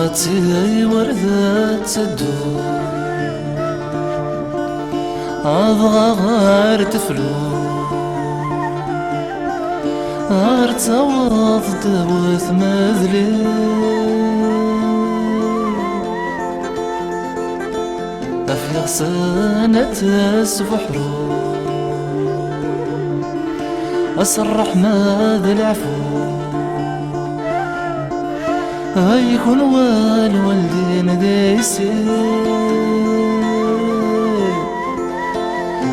وراتي وردة تدور أبغى غير تفلو غير تعوض دوث مذلي أفيغ سنة تسبحرو أسرح ماذا العفو يكون والوالدين ديسي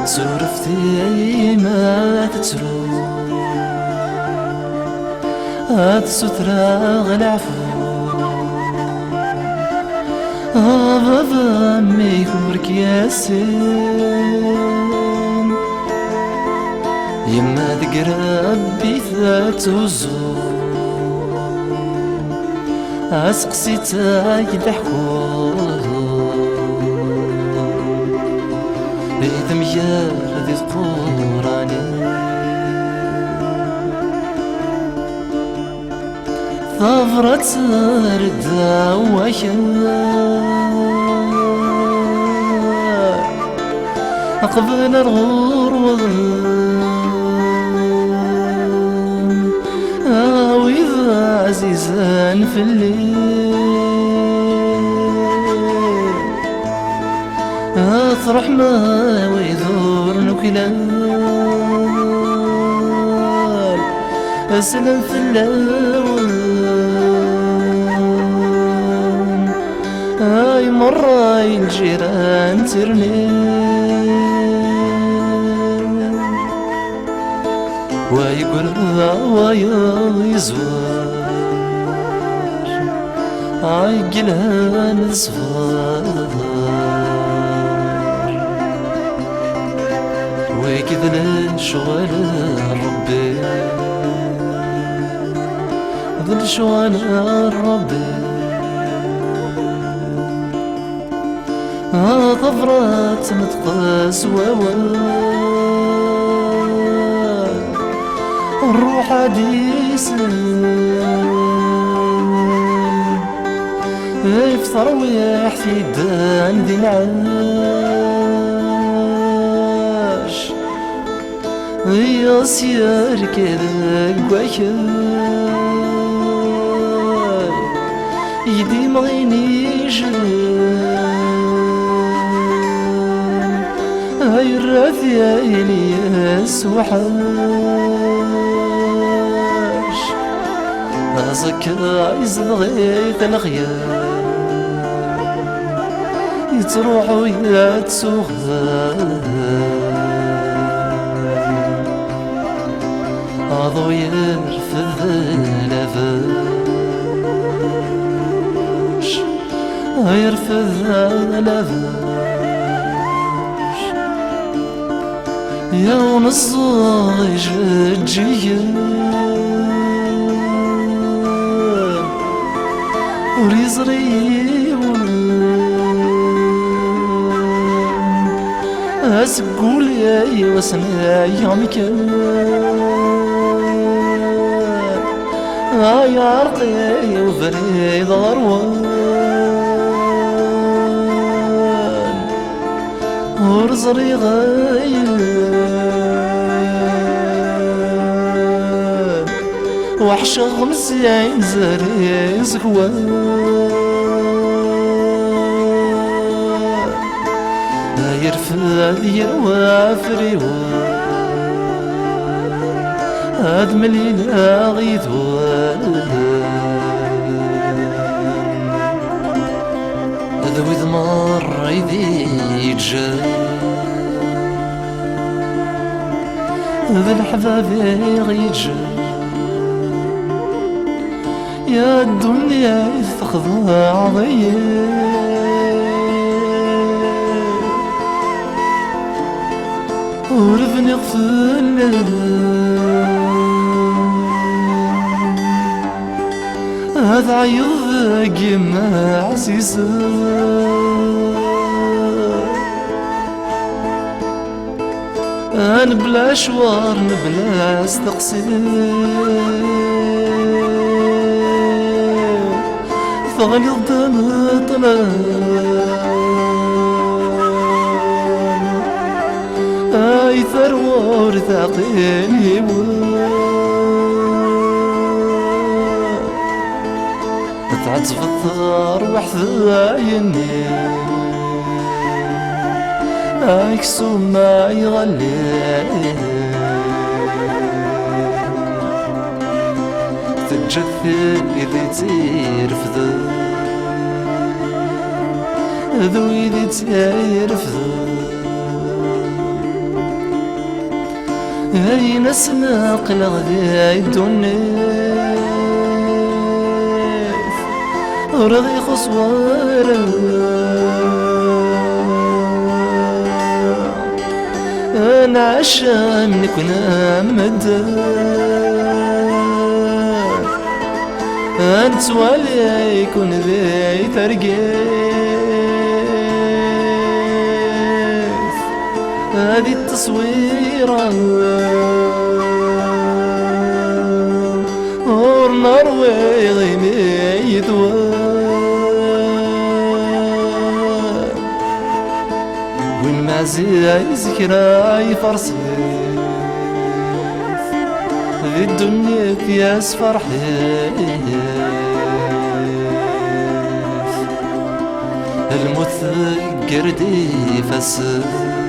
سورفتي ما تتسرو هاد سترة غلعفو بابا ميكورك ياسين يما تقرب بيثات وزور أسقسيتك تحكو بيدم ياردي القراني ثفرت ردة وخيار أقبل الغور وظن وإذا عزيزا في الليل أطرح ما ويدور نكلال أسلم في اللون هاي مرة الجيران ترني ويقول ويزور هاي قلان صفار وكذا لشغل ربي ذل شغل ربي طفرات متقاس الروح عديس يفطر ويحفي الدان ذي العاش يصير كذا قوير يدي مغيني جل هاي الراثي إلياس وحاش أزكى يزدغيث الغيار يتروح ويتسوغر أضو يرفض لفاش يرفض لفاش يوم الصاج الجيان وريزريون أسقول يا وسنا يوم كان يا عرقي وفريد غروان ورزري غيان وحش غمسين زري زكوان يرفد يروى فريوان هاد ملينا غيثوان ذوي ذمر عيدي يتجا ذا الحباب غيتجا يا الدنيا تخضع ضيق ورفني غفل هذا عيض قيمة عزيزة أنا بلا شوار بلا استقصي ثغلظ مطلع اي ثرور ثقيل تعزف الثار وحثايني اكسو ما يغلي تجثل إذا تيرفض ذو إذا تيرفض هاي نسنا قلق ذي الدنيا رضي خصوارا أنا عشا منك ونامد أنت ولي يكون ذي ترقيث هذه التصويرة ورنار ويغيمي ثوار وين ما زي ذكرى يفرسي في الدنيا كياس فرحي الموت قردي فسر